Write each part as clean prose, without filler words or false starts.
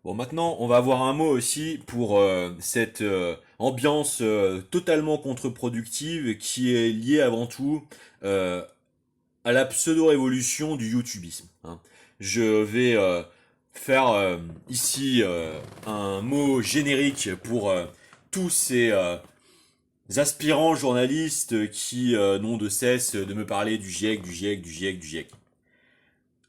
Bon, maintenant, on va avoir un mot aussi pour cette ambiance totalement contre-productive qui est liée avant tout euh, à la pseudo-révolution du YouTubisme, hein. Je vais faire ici un mot générique pour tous ces aspirants journalistes qui n'ont de cesse de me parler du GIEC, du GIEC, du GIEC, du GIEC.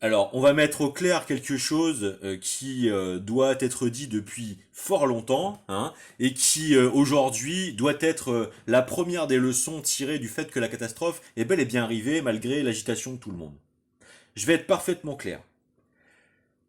Alors, on va mettre au clair quelque chose qui doit être dit depuis fort longtemps, hein, et qui aujourd'hui doit être la première des leçons tirées du fait que la catastrophe est bel et bien arrivée malgré l'agitation de tout le monde. Je vais être parfaitement clair.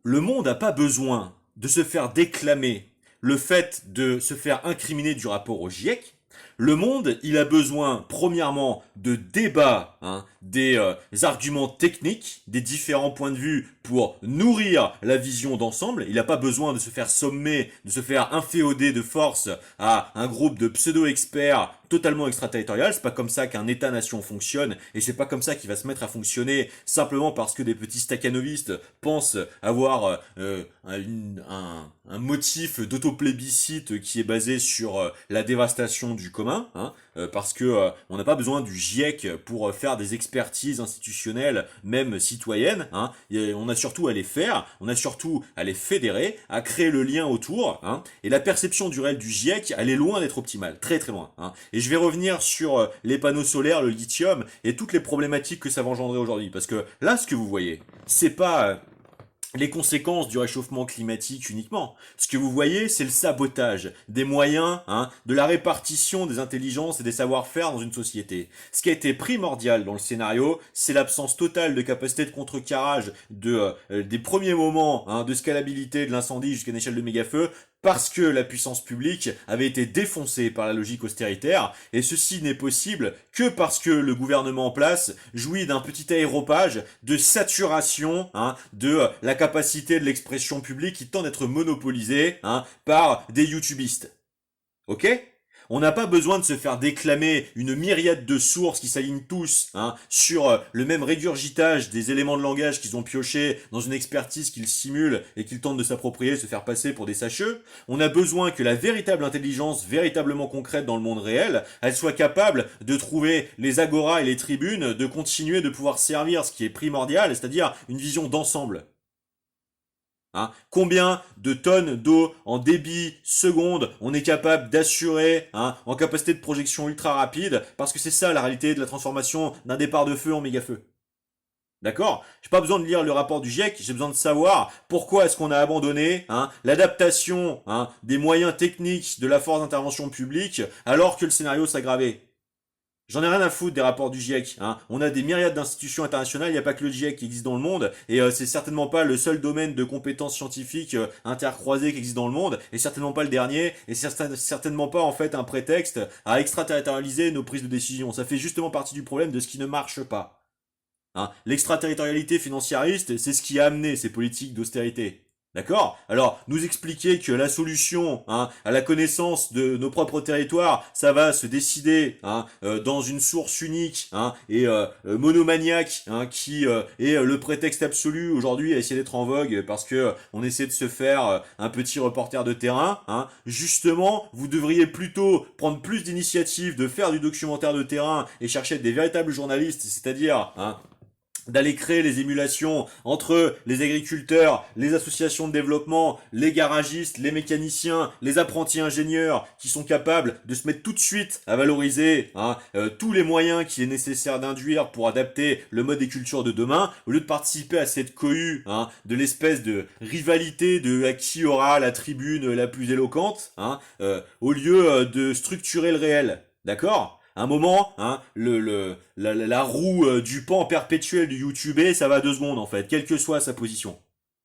Le monde n'a pas besoin de se faire déclamer le fait de se faire incriminer du rapport au GIEC. Le monde, il a besoin, premièrement, de débats, hein, des arguments techniques, des différents points de vue pour nourrir la vision d'ensemble. Il n'a pas besoin de se faire sommer, de se faire inféoder de force à un groupe de pseudo-experts totalement extraterritorial. C'est pas comme ça qu'un État-nation fonctionne, et c'est pas comme ça qu'il va se mettre à fonctionner simplement parce que des petits stakhanovistes pensent avoir un motif d'autoplébiscite qui est basé sur la dévastation du commun, hein, parce que on n'a pas besoin du GIEC pour faire des expertises institutionnelles, même citoyennes, hein. On a surtout à les faire, on a surtout à les fédérer, à créer le lien autour, hein. Et la perception du réel du GIEC, elle est loin d'être optimale, très très loin, hein. Et je vais revenir sur les panneaux solaires, le lithium et toutes les problématiques que ça va engendrer aujourd'hui, parce que là, ce que vous voyez, c'est pas les conséquences du réchauffement climatique uniquement. Ce que vous voyez, c'est le sabotage des moyens, hein, de la répartition des intelligences et des savoir-faire dans une société. Ce qui a été primordial dans le scénario, c'est l'absence totale de capacité de contrecarrage des premiers moments, hein, de scalabilité de l'incendie jusqu'à une échelle de méga-feu, parce que la puissance publique avait été défoncée par la logique austéritaire, et ceci n'est possible que parce que le gouvernement en place jouit d'un petit aéropage de saturation, hein, de la capacité de l'expression publique qui tend d'être monopolisée, hein, par des youtubistes. Ok? On n'a pas besoin de se faire déclamer une myriade de sources qui s'alignent tous, hein, sur le même régurgitage des éléments de langage qu'ils ont piochés dans une expertise qu'ils simulent et qu'ils tentent de s'approprier, se faire passer pour des sacheux. On a besoin que la véritable intelligence, véritablement concrète dans le monde réel, elle soit capable de trouver les agoras et les tribunes, de continuer de pouvoir servir ce qui est primordial, c'est-à-dire une vision d'ensemble. Hein, combien de tonnes d'eau en débit seconde on est capable d'assurer, hein, en capacité de projection ultra rapide, parce que c'est ça la réalité de la transformation d'un départ de feu en méga feu. D'accord? J'ai pas besoin de lire le rapport du GIEC, j'ai besoin de savoir pourquoi est-ce qu'on a abandonné, hein, l'adaptation, hein, des moyens techniques de la force d'intervention publique alors que le scénario s'aggravait. J'en ai rien à foutre des rapports du GIEC, hein. On a des myriades d'institutions internationales, il n'y a pas que le GIEC qui existe dans le monde, et c'est certainement pas le seul domaine de compétences scientifiques intercroisées qui existe dans le monde, et certainement pas le dernier, et certainement pas en fait un prétexte à extraterritorialiser nos prises de décision. Ça fait justement partie du problème de ce qui ne marche pas. Hein. L'extraterritorialité financiariste, c'est ce qui a amené ces politiques d'austérité. D'accord? Alors, nous expliquer que la solution, hein, à la connaissance de nos propres territoires, ça va se décider, hein, dans une source unique, hein, et monomaniaque, hein, qui est le prétexte absolu aujourd'hui à essayer d'être en vogue parce que on essaie de se faire un petit reporter de terrain. Hein. Justement, vous devriez plutôt prendre plus d'initiatives, de faire du documentaire de terrain et chercher des véritables journalistes, c'est-à-dire, hein, d'aller créer les émulations entre les agriculteurs, les associations de développement, les garagistes, les mécaniciens, les apprentis ingénieurs qui sont capables de se mettre tout de suite à valoriser, hein, tous les moyens qu'il est nécessaire d'induire pour adapter le mode des cultures de demain, au lieu de participer à cette cohue, hein, de l'espèce de rivalité de à qui aura la tribune la plus éloquente, hein, au lieu de structurer le réel. D'accord? À un moment, hein, la roue du pan perpétuel du YouTubé, ça va 2 secondes en fait, quelle que soit sa position.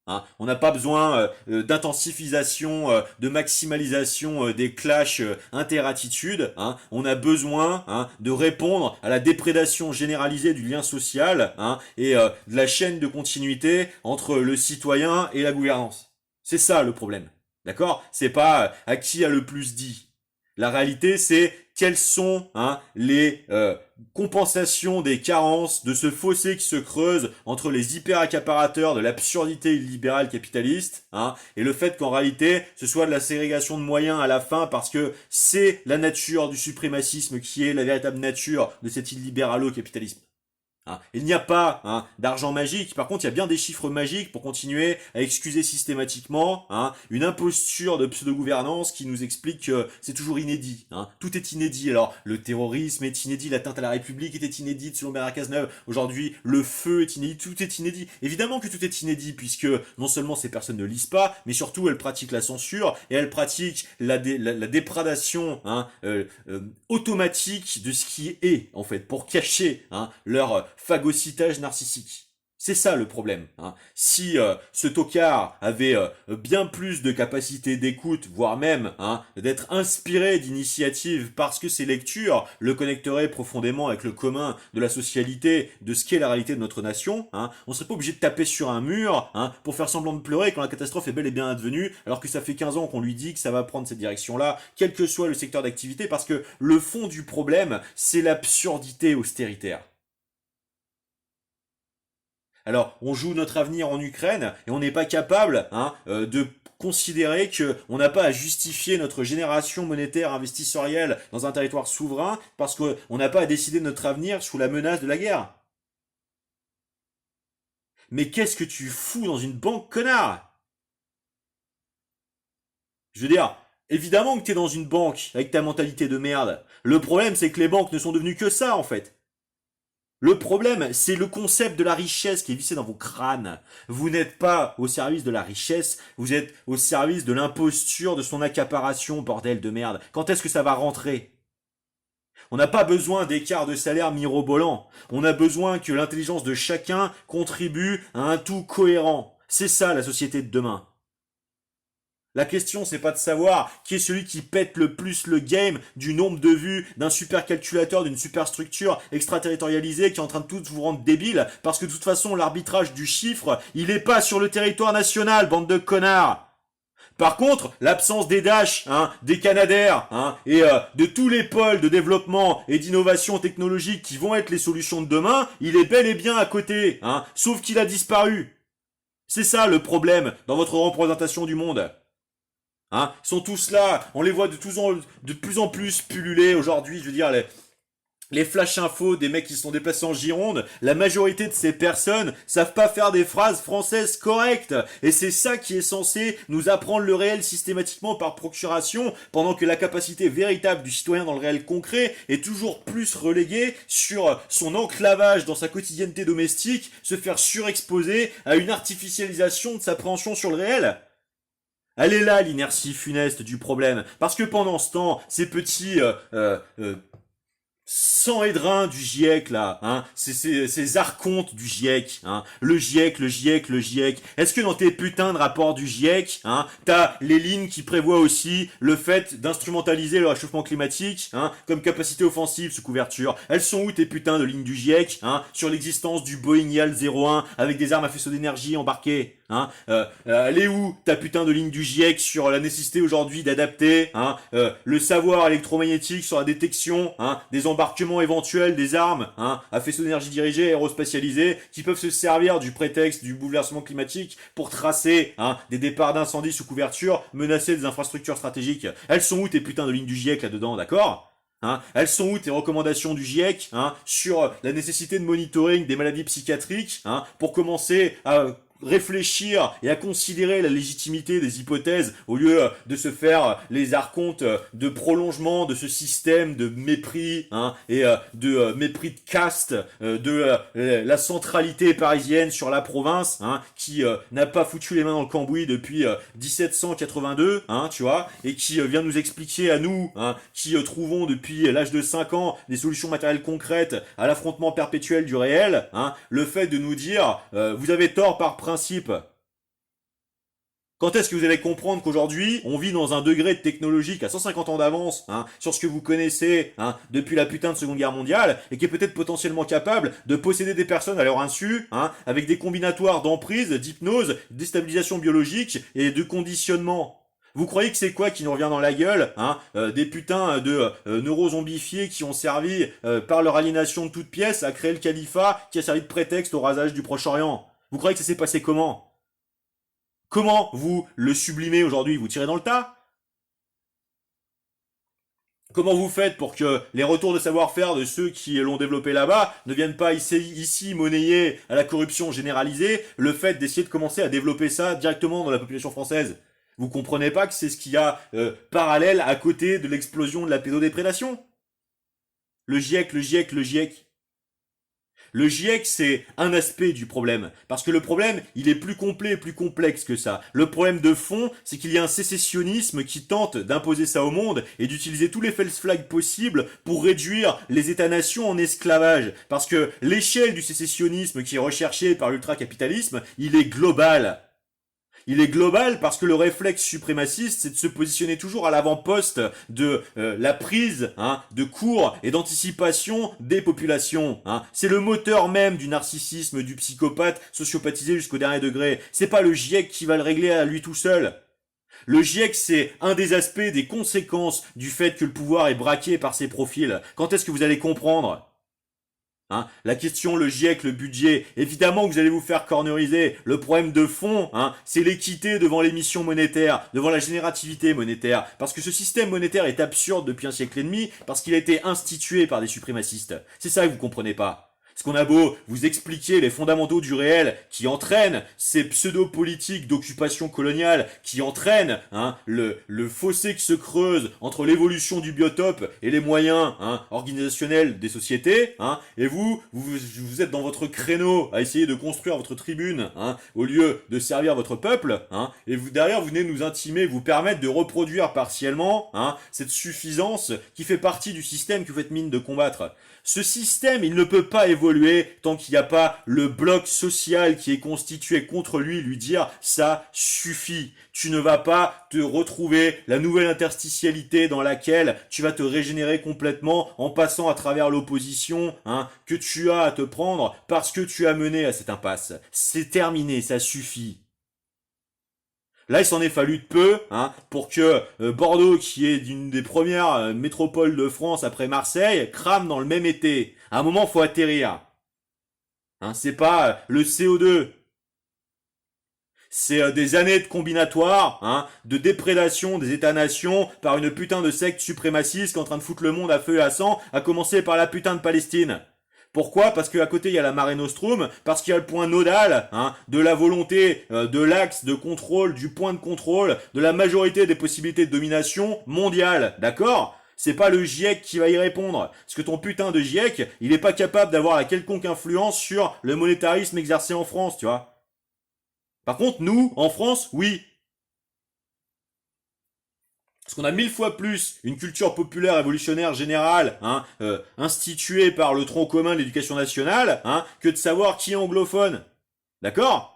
Hein, on n'a pas besoin d'intensifisation, de maximalisation des clashs interattitudes. Hein, on a besoin, hein, de répondre à la déprédation généralisée du lien social, hein, et de la chaîne de continuité entre le citoyen et la gouvernance. C'est ça le problème. D'accord? C'est pas à qui a le plus dit. La réalité, c'est quels sont, hein, les compensation des carences, de ce fossé qui se creuse entre les hyper-accaparateurs de l'absurdité illibérale capitaliste, hein, et le fait qu'en réalité, ce soit de la ségrégation de moyens à la fin parce que c'est la nature du suprémacisme qui est la véritable nature de cet illibéralo-capitalisme. Hein. Il n'y a pas d'argent magique, par contre il y a bien des chiffres magiques pour continuer à excuser systématiquement une imposture de pseudo-gouvernance qui nous explique que c'est toujours inédit. Hein. Tout est inédit. Alors le terrorisme est inédit, l'atteinte à la République était inédite selon Bernard Cazeneuve, aujourd'hui le feu est inédit, tout est inédit. Évidemment que tout est inédit puisque non seulement ces personnes ne lisent pas, mais surtout elles pratiquent la censure et elles pratiquent la dépradation automatique de ce qui est en fait pour cacher leur phagocytage narcissique. C'est ça le problème. Hein. Si ce tocard avait bien plus de capacité d'écoute, voire même d'être inspiré d'initiatives parce que ses lectures le connecteraient profondément avec le commun de la socialité, de ce qu'est la réalité de notre nation, on serait pas obligé de taper sur un mur pour faire semblant de pleurer quand la catastrophe est bel et bien advenue, alors que ça fait 15 ans qu'on lui dit que ça va prendre cette direction-là, quel que soit le secteur d'activité, parce que le fond du problème, c'est l'absurdité austéritaire. Alors, on joue notre avenir en Ukraine et on n'est pas capable de considérer qu'on n'a pas à justifier notre génération monétaire investissorielle dans un territoire souverain parce qu'on n'a pas à décider de notre avenir sous la menace de la guerre. Mais qu'est-ce que tu fous dans une banque, connard? Je veux dire, évidemment que t'es dans une banque avec ta mentalité de merde. Le problème, c'est que les banques ne sont devenues que ça, en fait. Le problème, c'est le concept de la richesse qui est vissé dans vos crânes. Vous n'êtes pas au service de la richesse, vous êtes au service de l'imposture, de son accaparation, bordel de merde. Quand est-ce que ça va rentrer? On n'a pas besoin d'écarts de salaire mirobolants. On a besoin que l'intelligence de chacun contribue à un tout cohérent. C'est ça la société de demain. La question, c'est pas de savoir qui est celui qui pète le plus le game du nombre de vues d'un supercalculateur, d'une superstructure extraterritorialisée qui est en train de tout vous rendre débile, parce que de toute façon, l'arbitrage du chiffre, il est pas sur le territoire national, bande de connards. Par contre, l'absence des Dash, des Canadair, et de tous les pôles de développement et d'innovation technologique qui vont être les solutions de demain, il est bel et bien à côté, sauf qu'il a disparu. C'est ça le problème dans votre représentation du monde. Ils sont tous là, on les voit de plus en plus pulluler aujourd'hui, je veux dire, les flash infos des mecs qui se sont déplacés en Gironde, la majorité de ces personnes savent pas faire des phrases françaises correctes. Et c'est ça qui est censé nous apprendre le réel systématiquement par procuration, pendant que la capacité véritable du citoyen dans le réel concret est toujours plus reléguée sur son enclavage dans sa quotidienneté domestique, se faire surexposer à une artificialisation de sa préhension sur le réel. Elle est là l'inertie funeste du problème, parce que pendant ce temps, ces petits sang et drain du GIEC là, ces archontes du GIEC, le GIEC, le GIEC, le GIEC. Est-ce que dans tes putains de rapports du GIEC, t'as les lignes qui prévoient aussi le fait d'instrumentaliser le réchauffement climatique, comme capacité offensive sous couverture? Elles sont où tes putains de lignes du GIEC, sur l'existence du Boeing IAL 01 avec des armes à faisceau d'énergie embarquées? Elle est où ta putain de ligne du GIEC sur la nécessité aujourd'hui d'adapter le savoir électromagnétique sur la détection des embarquements éventuels des armes à faisceau d'énergie dirigée aérospatialisées qui peuvent se servir du prétexte du bouleversement climatique pour tracer des départs d'incendie sous couverture, menacer des infrastructures stratégiques? Elles sont où tes putains de lignes du GIEC là-dedans, d'accord? Elles sont où tes recommandations du GIEC sur la nécessité de monitoring des maladies psychiatriques pour commencer à réfléchir et à considérer la légitimité des hypothèses au lieu de se faire les archontes de prolongement de ce système de mépris et de mépris de caste de la centralité parisienne sur la province qui n'a pas foutu les mains dans le cambouis depuis 1782 tu vois, et qui vient nous expliquer à nous qui trouvons depuis l'âge de 5 ans des solutions matérielles concrètes à l'affrontement perpétuel du réel, le fait de nous dire vous avez tort par principe. Quand est-ce que vous allez comprendre qu'aujourd'hui, on vit dans un degré de technologique à 150 ans d'avance sur ce que vous connaissez depuis la putain de Seconde Guerre mondiale et qui est peut-être potentiellement capable de posséder des personnes à leur insu avec des combinatoires d'emprise, d'hypnose, de déstabilisation biologique et de conditionnement? Vous croyez que c'est quoi qui nous revient dans la gueule, hein? Des putains de neurozombifiés qui ont servi, par leur aliénation de toutes pièces, à créer le califat qui a servi de prétexte au rasage du Proche-Orient. Vous croyez que ça s'est passé comment? Comment vous le sublimez aujourd'hui? Vous tirez dans le tas? Comment vous faites pour que les retours de savoir-faire de ceux qui l'ont développé là-bas ne viennent pas ici monnayer à la corruption généralisée le fait d'essayer de commencer à développer ça directement dans la population française? Vous comprenez pas que c'est ce qu'il y a parallèle à côté de l'explosion de la pédodéprédation? Le GIEC, le GIEC, le GIEC. Le GIEC, c'est un aspect du problème. Parce que le problème, il est plus complet et plus complexe que ça. Le problème de fond, c'est qu'il y a un sécessionnisme qui tente d'imposer ça au monde et d'utiliser tous les false flags possibles pour réduire les États-nations en esclavage. Parce que l'échelle du sécessionnisme qui est recherché par l'ultracapitalisme, il est global. Il est global parce que le réflexe suprémaciste, c'est de se positionner toujours à l'avant-poste de la prise de cours et d'anticipation des populations. C'est le moteur même du narcissisme, du psychopathe sociopathisé jusqu'au dernier degré. C'est pas le GIEC qui va le régler à lui tout seul. Le GIEC, c'est un des aspects, des conséquences du fait que le pouvoir est braqué par ses profils. Quand est-ce que vous allez comprendre ? La question, le GIEC, le budget, évidemment que vous allez vous faire corneriser. Le problème de fond, c'est l'équité devant l'émission monétaire, devant la générativité monétaire. Parce que ce système monétaire est absurde depuis un siècle et demi, parce qu'il a été institué par des suprémacistes. C'est ça que vous comprenez pas. Ce qu'on a beau vous expliquer les fondamentaux du réel qui entraînent ces pseudo-politiques d'occupation coloniale, qui entraînent le fossé qui se creuse entre l'évolution du biotope et les moyens organisationnels des sociétés, et vous êtes dans votre créneau à essayer de construire votre tribune au lieu de servir votre peuple, et derrière vous venez nous intimer, vous permettre de reproduire partiellement cette suffisance qui fait partie du système que vous faites mine de combattre. Ce système, il ne peut pas évoluer tant qu'il n'y a pas le bloc social qui est constitué contre lui dire ça suffit. Tu ne vas pas te retrouver la nouvelle interstitialité dans laquelle tu vas te régénérer complètement en passant à travers l'opposition que tu as à te prendre parce que tu as mené à cette impasse. C'est terminé, ça suffit. Là, il s'en est fallu de peu pour que Bordeaux, qui est une des premières métropoles de France après Marseille, crame dans le même été. À un moment, faut atterrir. C'est pas le CO2. C'est des années de combinatoire, de déprédation des États-nations par une putain de secte suprémaciste qui est en train de foutre le monde à feu et à sang, à commencer par la putain de Palestine. Pourquoi? Parce qu'à côté il y a la Mare Nostrum, parce qu'il y a le point nodal de la volonté, de l'axe de contrôle, du point de contrôle, de la majorité des possibilités de domination mondiale, d'accord? C'est pas le GIEC qui va y répondre, parce que ton putain de GIEC, il est pas capable d'avoir la quelconque influence sur le monétarisme exercé en France, tu vois. Par contre, nous, en France, oui. Parce qu'on a 1000 fois plus une culture populaire révolutionnaire générale, instituée par le tronc commun de l'éducation nationale, que de savoir qui est anglophone. D'accord?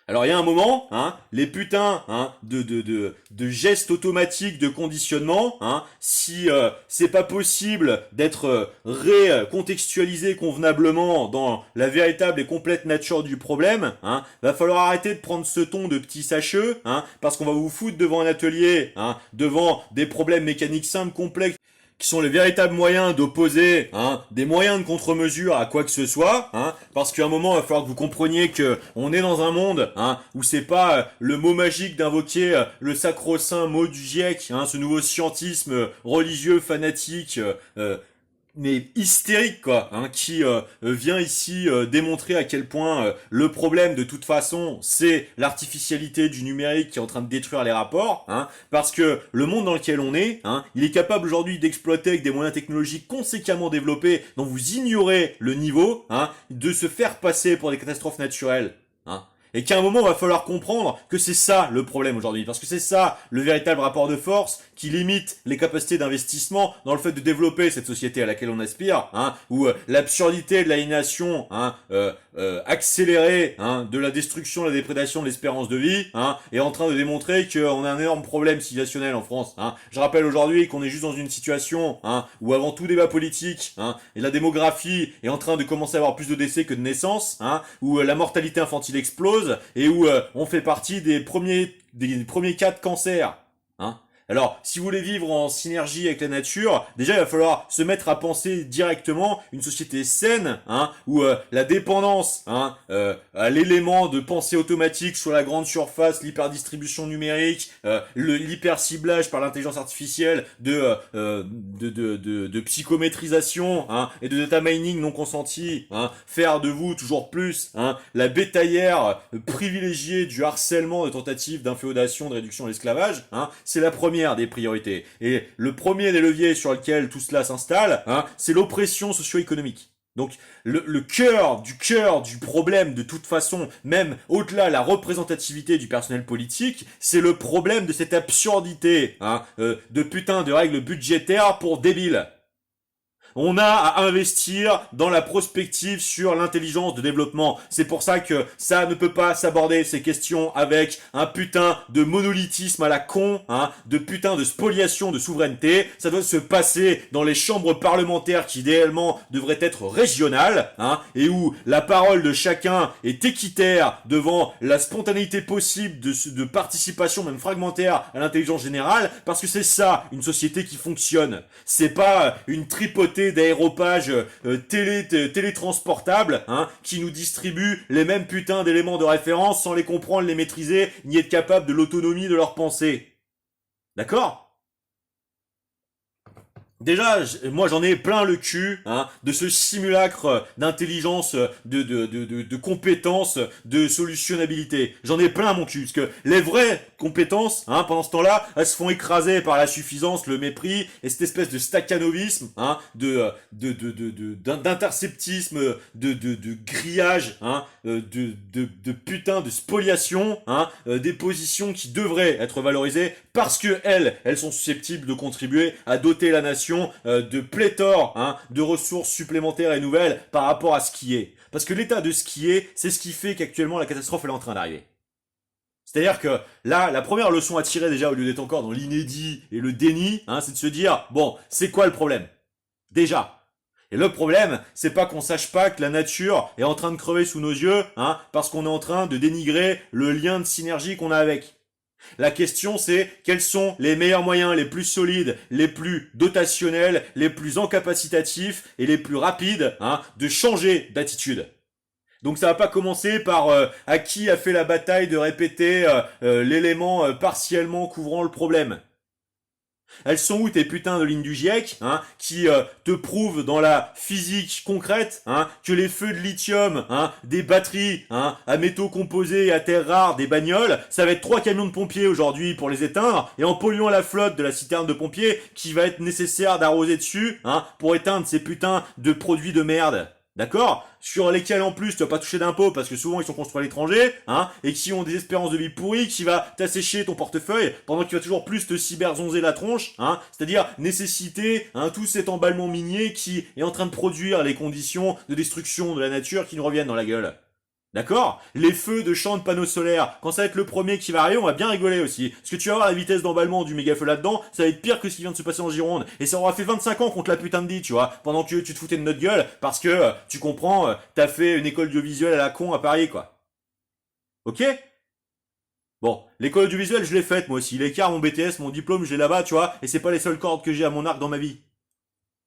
Alors il y a un moment, les putains de gestes automatiques de conditionnement, si c'est pas possible d'être récontextualisé convenablement dans la véritable et complète nature du problème, va falloir arrêter de prendre ce ton de petit sacheux, parce qu'on va vous foutre devant un atelier, devant des problèmes mécaniques simples, complexes, qui sont les véritables moyens d'opposer des moyens de contre-mesure à quoi que ce soit, parce qu'à un moment, il va falloir que vous compreniez que on est dans un monde où c'est pas le mot magique d'invoquer le sacro-saint mot du GIEC, ce nouveau scientisme religieux, fanatique, mais hystérique quoi, qui vient ici démontrer à quel point le problème de toute façon c'est l'artificialité du numérique qui est en train de détruire les rapports, parce que le monde dans lequel on est, il est capable aujourd'hui d'exploiter avec des moyens technologiques conséquemment développés dont vous ignorez le niveau, de se faire passer pour des catastrophes naturelles, et qu'à un moment, il va falloir comprendre que c'est ça le problème aujourd'hui. Parce que c'est ça le véritable rapport de force qui limite les capacités d'investissement dans le fait de développer cette société à laquelle on aspire, où l'absurdité de l'aliénation accélérée de la destruction, de la déprédation de l'espérance de vie est en train de démontrer qu'on a un énorme problème civilisationnel en France. Je rappelle aujourd'hui qu'on est juste dans une situation où avant tout débat politique, et la démographie est en train de commencer à avoir plus de décès que de naissances, où la mortalité infantile explose, et où on fait partie des premiers des premiers cas de cancer. Hein. Alors, si vous voulez vivre en synergie avec la nature, déjà il va falloir se mettre à penser directement une société saine, hein, où la dépendance à l'élément de pensée automatique sur la grande surface, l'hyperdistribution numérique, l'hyper-ciblage par l'intelligence artificielle de psychométrisation et de data mining non consenti, faire de vous toujours plus la bétaillère privilégiée du harcèlement de tentatives d'inféodation, de réduction de l'esclavage, c'est la première des priorités. Et le premier des leviers sur lequel tout cela s'installe, c'est l'oppression socio-économique. Donc le cœur du problème de toute façon, même au-delà de la représentativité du personnel politique, c'est le problème de cette absurdité de putain de règles budgétaires pour débiles. On a à investir dans la prospective sur l'intelligence de développement. C'est pour ça que ça ne peut pas s'aborder ces questions avec un putain de monolithisme à la con, de putain de spoliation de souveraineté. Ça doit se passer dans les chambres parlementaires qui idéalement devraient être régionales, et où la parole de chacun est équitaire devant la spontanéité possible de participation, même fragmentaire, à l'intelligence générale, parce que c'est ça, une société qui fonctionne. C'est pas une tripotée d'aéropages télétransportables qui nous distribuent les mêmes putains d'éléments de référence sans les comprendre, les maîtriser, ni être capable de l'autonomie de leur pensée. D'accord ? Déjà, moi j'en ai plein le cul de ce simulacre d'intelligence, de compétences, de solutionnabilité. J'en ai plein mon cul, parce que les vraies compétences, pendant ce temps-là, elles se font écraser par la suffisance, le mépris et cette espèce de staccanovisme, d'interceptisme, de grillage, de putain de spoliation, des positions qui devraient être valorisées parce que elles sont susceptibles de contribuer à doter la nation de pléthore de ressources supplémentaires et nouvelles par rapport à ce qui est. Parce que l'état de ce qui est, c'est ce qui fait qu'actuellement la catastrophe elle est en train d'arriver. C'est-à-dire que là, la première leçon à tirer déjà, au lieu d'être encore dans l'inédit et le déni, c'est de se dire, bon, c'est quoi le problème ? Déjà. Et le problème, c'est pas qu'on sache pas que la nature est en train de crever sous nos yeux, parce qu'on est en train de dénigrer le lien de synergie qu'on a avec. La question c'est quels sont les meilleurs moyens, les plus solides, les plus dotationnels, les plus encapacitatifs et les plus rapides de changer d'attitude. Donc ça va pas commencer par à qui a fait la bataille de répéter l'élément partiellement couvrant le problème. Elles sont où tes putains de lignes du GIEC qui te prouvent dans la physique concrète que les feux de lithium, des batteries à métaux composés et à terres rares, des bagnoles, ça va être 3 camions de pompiers aujourd'hui pour les éteindre, et en polluant la flotte de la citerne de pompiers qui va être nécessaire d'arroser dessus pour éteindre ces putains de produits de merde. D'accord ? Sur lesquels en plus tu vas pas toucher d'impôts parce que souvent ils sont construits à l'étranger, et qui ont des espérances de vie pourries, qui va t'assécher ton portefeuille pendant qu'il va toujours plus te cyberzonzer la tronche, c'est-à-dire nécessiter tout cet emballement minier qui est en train de produire les conditions de destruction de la nature qui nous reviennent dans la gueule. D'accord ? Les feux de champs de panneaux solaires, quand ça va être le premier qui va arriver, on va bien rigoler aussi. Parce que tu vas voir la vitesse d'emballement du méga feu là-dedans, ça va être pire que ce qui vient de se passer en Gironde. Et ça aura fait 25 ans qu'on te l'a putain de dit, tu vois, pendant que tu te foutais de notre gueule, parce que, tu comprends, t'as fait une école audiovisuelle à la con à Paris, quoi. Ok ? Bon, l'école audiovisuelle, je l'ai faite, moi aussi. L'écart, mon BTS, mon diplôme, je l'ai là-bas, tu vois, et c'est pas les seules cordes que j'ai à mon arc dans ma vie.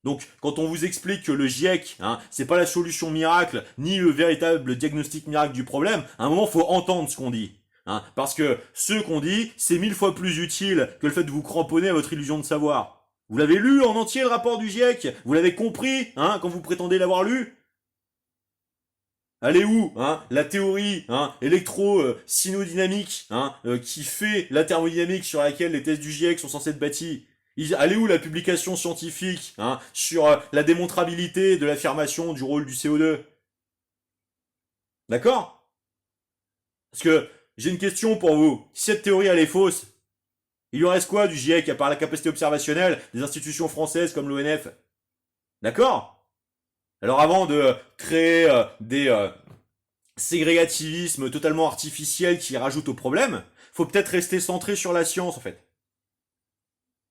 Donc, quand on vous explique que le GIEC, c'est pas la solution miracle, ni le véritable diagnostic miracle du problème, à un moment, faut entendre ce qu'on dit. Parce que ce qu'on dit, c'est 1000 fois plus utile que le fait de vous cramponner à votre illusion de savoir. Vous l'avez lu en entier, le rapport du GIEC ? Vous l'avez compris, quand vous prétendez l'avoir lu ? Elle est où, la théorie, électro-synodynamique, qui fait la thermodynamique sur laquelle les tests du GIEC sont censés être bâtis ? Elle est où la publication scientifique sur la démontrabilité de l'affirmation du rôle du CO2 ? D'accord ? Parce que j'ai une question pour vous. Si cette théorie elle est fausse, il lui reste quoi du GIEC à part la capacité observationnelle des institutions françaises comme l'ONF ? D'accord ? Alors avant de créer des ségrégativismes totalement artificiels qui rajoutent au problème, faut peut-être rester centré sur la science en fait.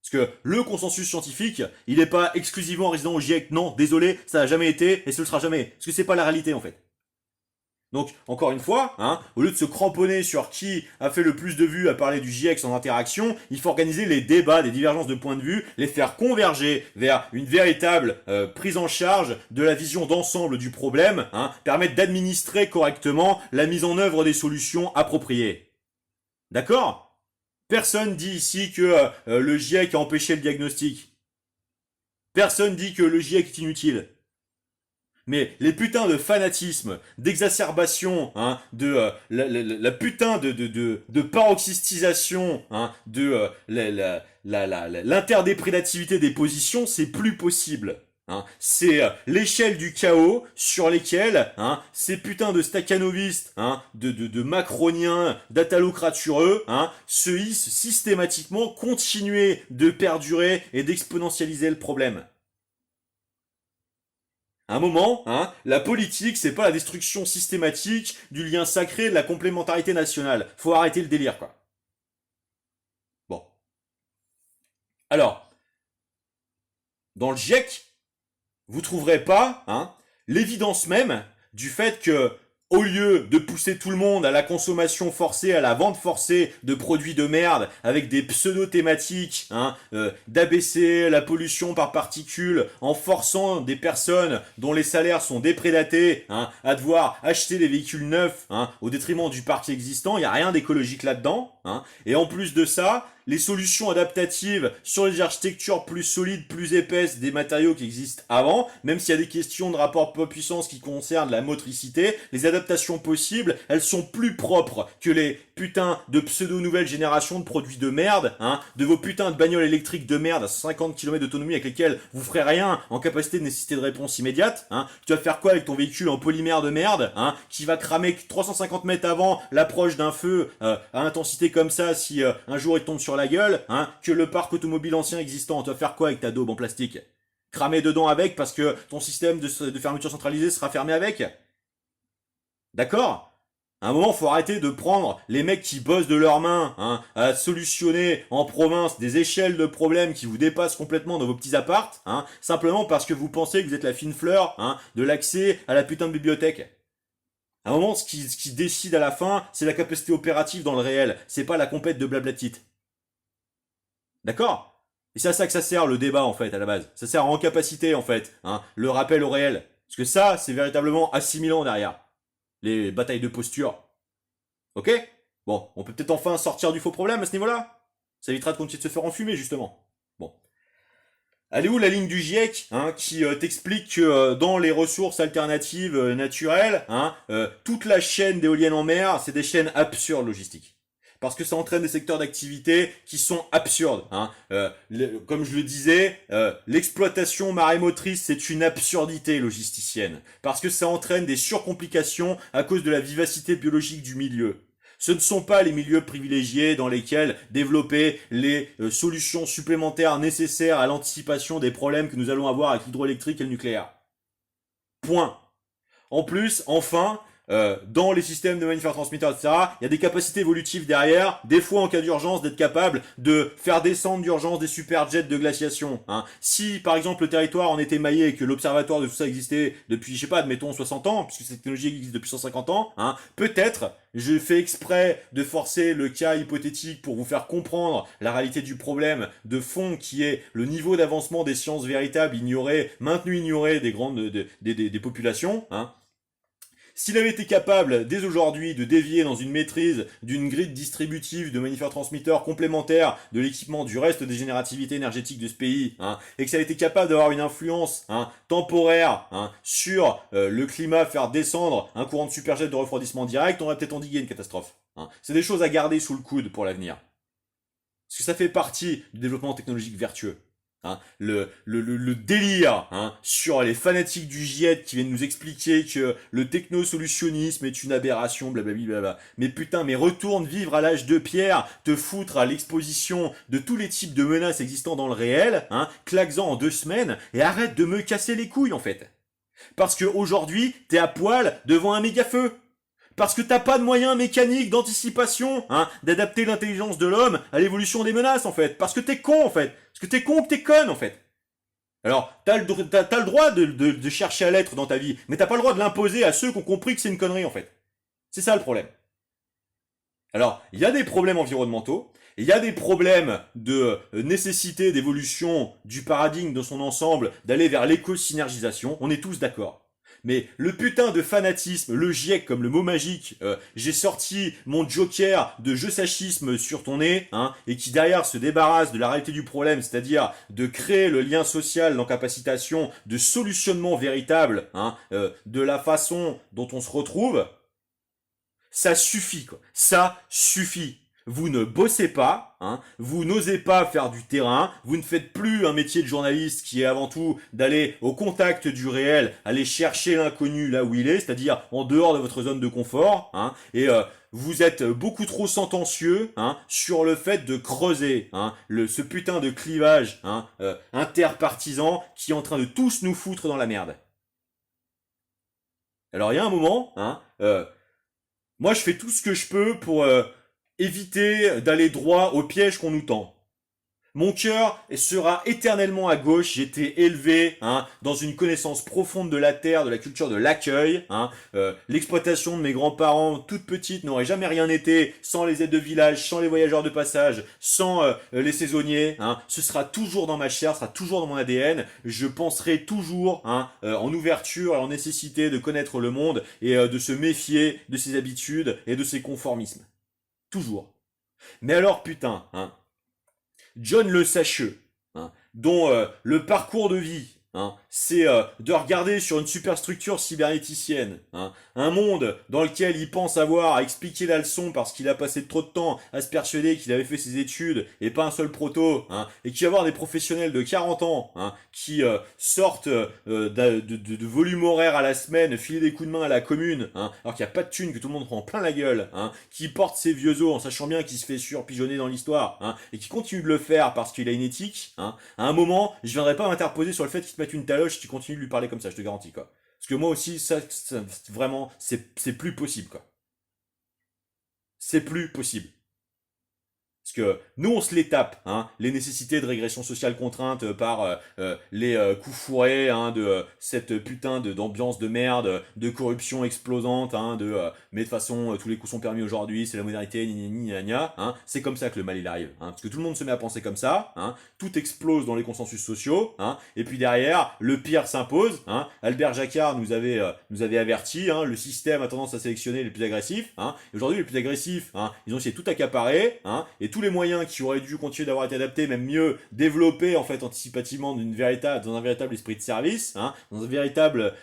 Parce que le consensus scientifique, il n'est pas exclusivement résident au GIEC. Non, désolé, ça n'a jamais été et ce ne sera jamais. Parce que c'est pas la réalité en fait. Donc, encore une fois, au lieu de se cramponner sur qui a fait le plus de vues à parler du GIEC en interaction, il faut organiser les débats, des divergences de points de vue, les faire converger vers une véritable prise en charge de la vision d'ensemble du problème, permettre d'administrer correctement la mise en œuvre des solutions appropriées. D'accord? Personne dit ici que le GIEC a empêché le diagnostic. Personne dit que le GIEC est inutile. Mais les putains de fanatisme, d'exacerbation, de la putain de paroxystisation, de l'interdéprédativité des positions, c'est plus possible. C'est l'échelle du chaos sur lesquels ces putains de stakhanovistes, de macroniens, d'atalocratureux, se hissent systématiquement, continuer de perdurer et d'exponentialiser le problème. À un moment, la politique, c'est pas la destruction systématique du lien sacré de la complémentarité nationale. Faut arrêter le délire, quoi. Bon. Alors, dans le GIEC, vous trouverez pas l'évidence même du fait que, au lieu de pousser tout le monde à la consommation forcée, à la vente forcée de produits de merde, avec des pseudo-thématiques, d'abaisser la pollution par particules, en forçant des personnes dont les salaires sont déprédatés, à devoir acheter des véhicules neufs, au détriment du parc existant, il n'y a rien d'écologique là-dedans, et en plus de ça, les solutions adaptatives sur les architectures plus solides, plus épaisses des matériaux qui existent avant, même s'il y a des questions de rapport poids-puissance qui concernent la motricité, les adaptations possibles, elles sont plus propres que les putains de pseudo-nouvelles générations de produits de merde, de vos putains de bagnoles électriques de merde à 50 km d'autonomie avec lesquelles vous ferez rien en capacité de nécessité de réponse immédiate, Tu vas faire quoi avec ton véhicule en polymère de merde, qui va cramer 350 mètres avant l'approche d'un feu à intensité comme ça si un jour il tombe sur la gueule, que le parc automobile ancien existant. Tu vas faire quoi avec ta daube en plastique? Cramer dedans avec parce que ton système de fermeture centralisée sera fermé avec? D'accord? À un moment, faut arrêter de prendre les mecs qui bossent de leurs mains à solutionner en province des échelles de problèmes qui vous dépassent complètement dans vos petits apparts, simplement parce que vous pensez que vous êtes la fine fleur de l'accès à la putain de bibliothèque. À un moment, ce qui décide à la fin, c'est la capacité opérative dans le réel. C'est pas la compète de blablatite. D'accord? Et c'est à ça que ça sert le débat en fait à la base. Ça sert en capacité en fait, le rappel au réel. Parce que ça, c'est véritablement assimilant derrière. Les batailles de posture. Ok? Bon, on peut peut-être enfin sortir du faux problème à ce niveau-là. Ça évitera de continuer de se faire enfumer justement. Bon. Elle est où la ligne du GIEC qui t'explique que dans les ressources alternatives naturelles, toute la chaîne d'éoliennes en mer, c'est des chaînes absurdes logistiques. Parce que ça entraîne des secteurs d'activité qui sont absurdes. Comme je le disais, l'exploitation marémotrice, c'est une absurdité logisticienne. Parce que ça entraîne des surcomplications à cause de la vivacité biologique du milieu. Ce ne sont pas les milieux privilégiés dans lesquels développer les solutions supplémentaires nécessaires à l'anticipation des problèmes que nous allons avoir avec l'hydroélectrique et le nucléaire. Point. En plus, enfin, dans les systèmes de magnifères-transmetteurs, etc., il y a des capacités évolutives derrière, des fois en cas d'urgence, d'être capable de faire descendre d'urgence des superjets de glaciation. Si, par exemple, le territoire en était maillé et que l'observatoire de tout ça existait depuis, je sais pas, admettons 60 ans, puisque cette technologie existe depuis 150 ans, peut-être, je fais exprès de forcer le cas hypothétique pour vous faire comprendre la réalité du problème de fond qui est le niveau d'avancement des sciences véritables maintenu ignoré des grandes, des populations, S'il avait été capable, dès aujourd'hui, de dévier dans une maîtrise d'une grille distributive de magnifères-transmetteurs complémentaires de l'équipement du reste des générativités énergétiques de ce pays, et que ça a été capable d'avoir une influence temporaire sur le climat, faire descendre un courant de superjet de refroidissement direct, on aurait peut-être endigué une catastrophe. C'est des choses à garder sous le coude pour l'avenir. Parce que ça fait partie du développement technologique vertueux. Le délire sur les fanatiques du GIEC qui viennent nous expliquer que le technosolutionnisme est une aberration, blablabla. Mais putain, mais retourne vivre à l'âge de pierre, te foutre à l'exposition de tous les types de menaces existant dans le réel, claque-en en 2 semaines, et arrête de me casser les couilles en fait. Parce que aujourd'hui, t'es à poil devant un méga feu. Parce que t'as pas de moyens mécaniques d'anticipation, d'adapter l'intelligence de l'homme à l'évolution des menaces, en fait. Parce que t'es con, en fait. Parce que t'es con ou que t'es conne, en fait. Alors, t'as le droit de chercher à l'être dans ta vie, mais t'as pas le droit de l'imposer à ceux qui ont compris que c'est une connerie, en fait. C'est ça le problème. Alors, il y a des problèmes environnementaux, il y a des problèmes de nécessité d'évolution du paradigme dans son ensemble, d'aller vers l'éco-synergisation, on est tous d'accord. Mais le putain de fanatisme, le GIEC comme le mot magique, j'ai sorti mon joker de jeu sachisme sur ton nez, hein, et qui derrière se débarrasse de la réalité du problème, c'est-à-dire de créer le lien social, l'encapacitation de solutionnement véritable, hein, de la façon dont on se retrouve, ça suffit, quoi. Ça suffit. Vous ne bossez pas, hein, vous n'osez pas faire du terrain, vous ne faites plus un métier de journaliste qui est avant tout d'aller au contact du réel, aller chercher l'inconnu là où il est, c'est-à-dire en dehors de votre zone de confort, hein, et vous êtes beaucoup trop sentencieux, hein, sur le fait de creuser, hein, ce putain de clivage, hein, interpartisan qui est en train de tous nous foutre dans la merde. Alors il y a un moment, hein, moi je fais tout ce que je peux pour éviter d'aller droit au piège qu'on nous tend. Mon cœur sera éternellement à gauche. J'ai été élevé, hein, dans une connaissance profonde de la terre, de la culture de l'accueil. Hein. L'exploitation de mes grands-parents, toute petite, n'aurait jamais rien été sans les aides de village, sans les voyageurs de passage, sans les saisonniers. Hein. Ce sera toujours dans ma chair, ce sera toujours dans mon ADN. Je penserai toujours, hein, en ouverture et en nécessité de connaître le monde et de se méfier de ses habitudes et de ses conformismes. Toujours. Mais alors putain, hein, John le Sacheux, hein, dont le parcours de vie, hein, c'est de regarder sur une superstructure cybernéticienne, hein, un monde dans lequel il pense avoir à expliquer la leçon parce qu'il a passé trop de temps à se persuader qu'il avait fait ses études et pas un seul proto, hein, et qui va avoir des professionnels de 40 ans, hein, qui sortent de volume horaire à la semaine, filer des coups de main à la commune, hein, alors qu'il n'y a pas de thunes, que tout le monde prend plein la gueule, hein, qui porte ses vieux os en sachant bien qu'il se fait surpigeonner dans l'histoire, hein, et qui continue de le faire parce qu'il a une éthique, hein, à un moment, je viendrai pas m'interposer sur le fait qu'il te mette une taloche si tu continues de lui parler comme ça, je te garantis, quoi. Parce que moi aussi, ça vraiment, c'est plus possible, quoi. C'est plus possible. Parce que nous, on se les tape, hein, les nécessités de régression sociale contrainte par les coups fourrés, hein, de cette putain d'ambiance de merde, de corruption explosante, hein, mais de toute façon, tous les coups sont permis aujourd'hui, c'est la modernité, gna gna, hein, c'est comme ça que le mal il arrive, hein, parce que tout le monde se met à penser comme ça, hein, tout explose dans les consensus sociaux, hein, et puis derrière, le pire s'impose, hein, Albert Jacquard nous avait averti, hein, le système a tendance à sélectionner les plus agressifs, hein, et aujourd'hui les plus agressifs, hein, ils ont essayé de tout accaparer, hein, et tous les moyens qui auraient dû continuer d'avoir été adaptés, même mieux développés en fait anticipativement dans un véritable esprit de service, hein, dans une véritable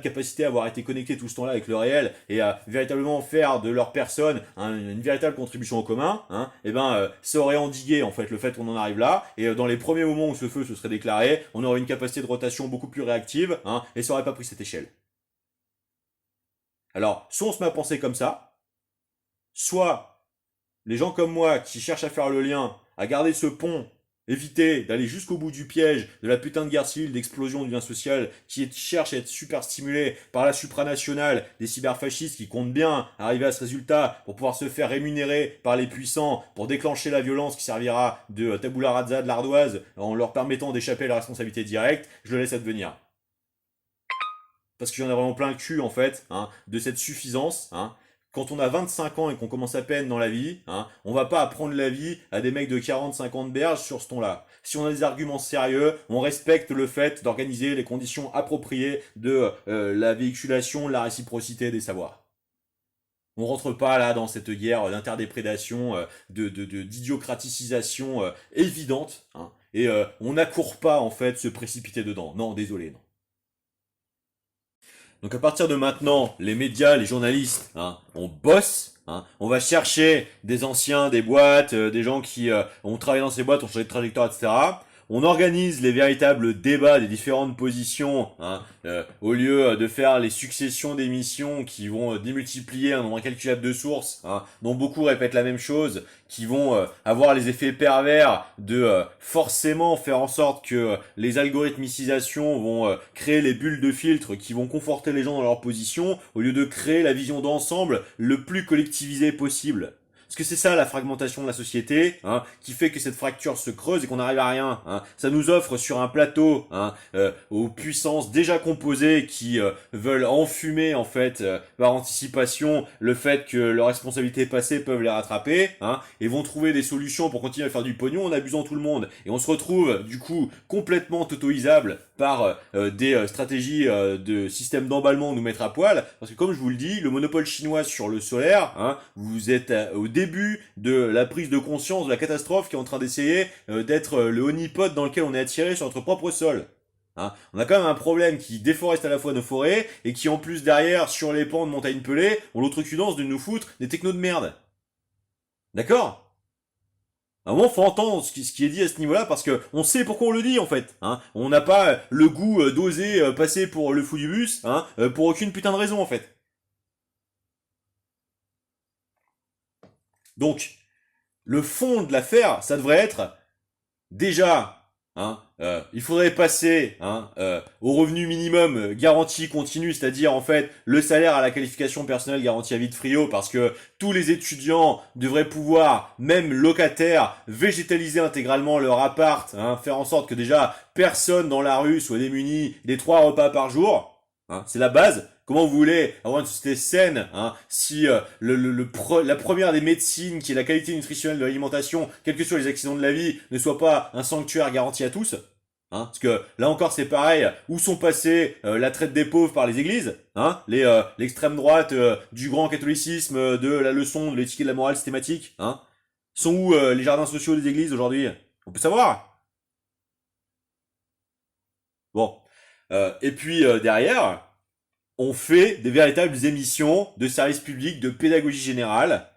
capacité à avoir été connectés tout ce temps-là avec le réel et à véritablement faire de leur personne une véritable contribution au commun, hein, et ben ça aurait endigué en fait le fait qu'on en arrive là, et dans les premiers moments où ce feu se serait déclaré, on aurait une capacité de rotation beaucoup plus réactive, hein, et ça aurait pas pris cette échelle. Alors, soit on se met à penser comme ça, soit les gens comme moi qui cherchent à faire le lien, à garder ce pont, éviter d'aller jusqu'au bout du piège de la putain de guerre civile, d'explosion du lien social, cherche à être super stimulé par la supranationale des cyberfascistes qui comptent bien arriver à ce résultat pour pouvoir se faire rémunérer par les puissants pour déclencher la violence qui servira de tabula rasa de l'ardoise en leur permettant d'échapper à la responsabilité directe, je le laisse advenir. Parce que j'en ai vraiment plein le cul en fait, hein, de cette suffisance, hein. Quand on a 25 ans et qu'on commence à peine dans la vie, hein, on va pas apprendre la vie à des mecs de 40-50 berges sur ce ton-là. Si on a des arguments sérieux, on respecte le fait d'organiser les conditions appropriées de la véhiculation, la réciprocité des savoirs. On rentre pas là dans cette guerre d'interdéprédation, d'idiocratisation évidente, hein, et on n'accourt pas en fait se précipiter dedans. Non, désolé, non. Donc à partir de maintenant, les médias, les journalistes, hein, on bosse, hein, on va chercher des anciens, des boîtes, des gens qui ont travaillé dans ces boîtes, ont changé de trajectoire, etc. On organise les véritables débats des différentes positions, hein, au lieu de faire les successions d'émissions qui vont démultiplier un nombre incalculable de sources, hein, dont beaucoup répètent la même chose, qui vont avoir les effets pervers de forcément faire en sorte que les algorithmicisations vont créer les bulles de filtre qui vont conforter les gens dans leur position, au lieu de créer la vision d'ensemble le plus collectivisée possible. Parce que c'est ça la fragmentation de la société, qui fait que cette fracture se creuse et qu'on n'arrive à rien. Ça nous offre sur un plateau, aux puissances déjà composées qui veulent enfumer en fait par anticipation le fait que leurs responsabilités passées peuvent les rattraper, et vont trouver des solutions pour continuer à faire du pognon en abusant tout le monde. Et on se retrouve du coup complètement totoisable par des stratégies de système d'emballement nous mettre à poil, parce que comme je vous le dis, le monopole chinois sur le solaire, vous êtes au début de la prise de conscience de la catastrophe qui est en train d'essayer d'être le honeypot dans lequel on est attiré sur notre propre sol. On a quand même un problème qui déforeste à la fois nos forêts et qui en plus derrière, sur les pans de montagnes pelées, ont l'outrecuidance de nous foutre des technos de merde. D'accord? À un moment, faut entendre ce qui est dit à ce niveau-là parce que on sait pourquoi on le dit en fait. On n'a pas le goût d'oser passer pour le fou du bus, pour aucune putain de raison en fait. Donc, le fond de l'affaire, ça devrait être déjà, il faudrait passer au revenu minimum garanti continu, c'est-à-dire en fait le salaire à la qualification personnelle garantie à vie de frio, parce que tous les étudiants devraient pouvoir, même locataires, végétaliser intégralement leur appart, faire en sorte que déjà personne dans la rue soit démuni des 3 repas par jour. C'est la base. Comment vous voulez avoir une société saine si la première des médecines, qui est la qualité nutritionnelle de l'alimentation, quels que soient les accidents de la vie, ne soit pas un sanctuaire garanti à tous? Parce que là encore c'est pareil, où sont passés la traite des pauvres par les églises, l'extrême droite du grand catholicisme, de la leçon de l'éthique et de la morale systématique, sont où les jardins sociaux des églises aujourd'hui? On peut savoir. Bon. Et puis derrière, on fait des véritables émissions de service public, de pédagogie générale,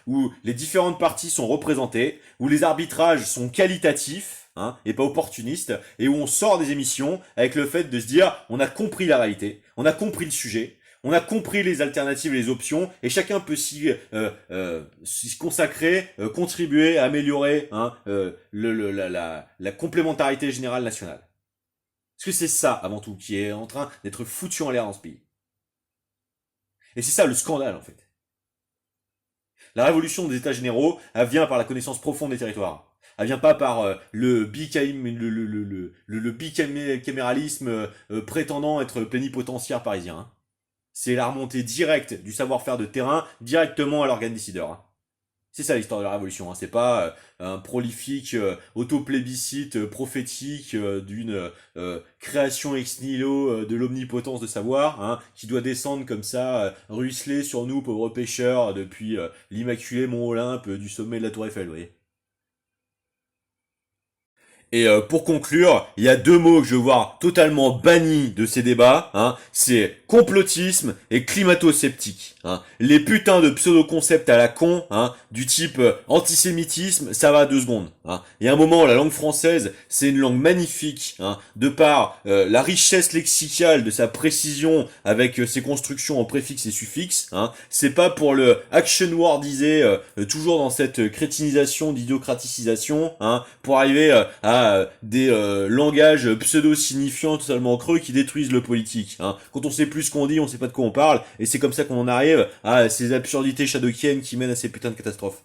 où les différentes parties sont représentées, où les arbitrages sont qualitatifs, et pas opportunistes, et où on sort des émissions avec le fait de se dire, on a compris la réalité, on a compris le sujet, on a compris les alternatives et les options, et chacun peut s'y consacrer, contribuer, améliorer la complémentarité générale nationale. Parce que c'est ça, avant tout, qui est en train d'être foutu en l'air dans ce pays. Et c'est ça le scandale, en fait. La révolution des États généraux, elle vient par la connaissance profonde des territoires. Elle vient pas par le bicaméralisme prétendant être plénipotentiaire parisien. C'est la remontée directe du savoir-faire de terrain directement à l'organe décideur. C'est ça l'histoire de la révolution, c'est pas un prolifique autoplébiscite prophétique d'une création ex nihilo de l'omnipotence de savoir, qui doit descendre comme ça, ruisseler sur nous pauvres pêcheurs depuis l'immaculé Mont Olympe du sommet de la Tour Eiffel, vous voyez. Et pour conclure, il y a deux mots que je veux voir totalement bannis de ces débats, c'est complotisme et climato-sceptique. Les putains de pseudo-concepts à la con, du type antisémitisme, ça va à 2 secondes. Il y a un moment, la langue française, c'est une langue magnifique, de par la richesse lexicale de sa précision avec ses constructions en préfixe et suffixes. C'est pas pour le action wordisé, toujours dans cette crétinisation, d'idiocraticisation, pour arriver à des langages pseudo-signifiants totalement creux qui détruisent le politique. Quand on sait plus ce qu'on dit, on sait pas de quoi on parle, et c'est comme ça qu'on en arrive à ces absurdités shadowkiennes qui mènent à ces putains de catastrophes.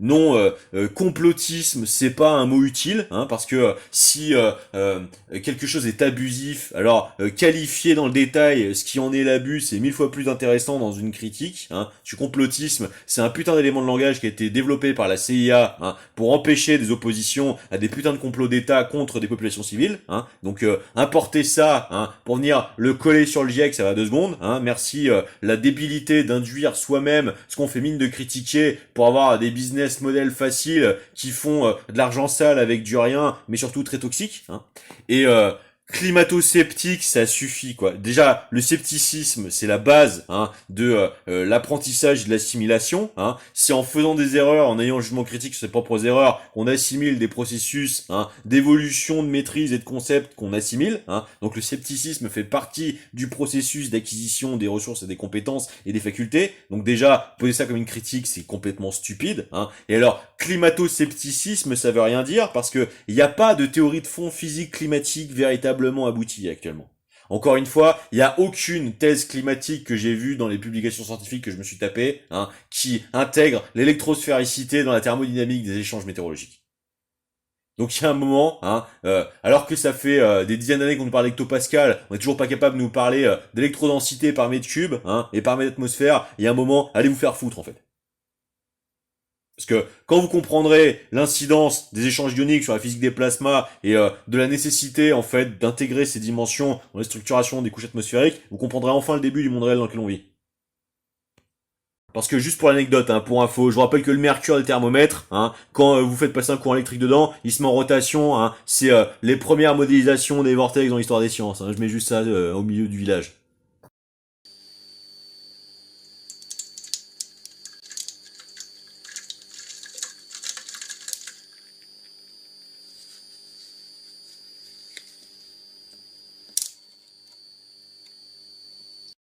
Non, complotisme, c'est pas un mot utile, parce que si quelque chose est abusif, alors qualifier dans le détail ce qui en est l'abus, c'est 1000 fois plus intéressant dans une critique. Du complotisme, c'est un putain d'élément de langage qui a été développé par la CIA pour empêcher des oppositions à des putains de complots d'État contre des populations civiles. Donc importer ça pour venir le coller sur le GIEC, ça va 2 secondes. Merci la débilité d'induire soi-même ce qu'on fait mine de critiquer pour avoir des business models faciles qui font de l'argent sale avec du rien, mais surtout très toxique. Et climato-sceptique, ça suffit quoi. Déjà, le scepticisme, c'est la base de l'apprentissage et de l'assimilation. C'est en faisant des erreurs, en ayant un jugement critique sur ses propres erreurs, qu'on assimile des processus d'évolution, de maîtrise et de concepts qu'on assimile. Donc le scepticisme fait partie du processus d'acquisition des ressources et des compétences et des facultés. Donc déjà, poser ça comme une critique, c'est complètement stupide. Et alors, climato-scepticisme, ça veut rien dire parce que il n'y a pas de théorie de fond physique climatique véritable abouti actuellement. Encore une fois, il n'y a aucune thèse climatique que j'ai vue dans les publications scientifiques que je me suis tapé, qui intègre l'électrospéricité dans la thermodynamique des échanges météorologiques. Donc il y a un moment, alors que ça fait des dizaines d'années qu'on nous parle d'hectopascal, on n'est toujours pas capable de nous parler d'électrodensité par mètre cube, et par mètre d'atmosphère. Il y a un moment, allez vous faire foutre en fait. Parce que quand vous comprendrez l'incidence des échanges ioniques sur la physique des plasmas et de la nécessité en fait d'intégrer ces dimensions dans les structurations des couches atmosphériques, vous comprendrez enfin le début du monde réel dans lequel on vit. Parce que juste pour l'anecdote, pour info, je vous rappelle que le mercure des thermomètres, quand vous faites passer un courant électrique dedans, il se met en rotation. C'est les premières modélisations des vortex dans l'histoire des sciences. Je mets juste ça au milieu du village.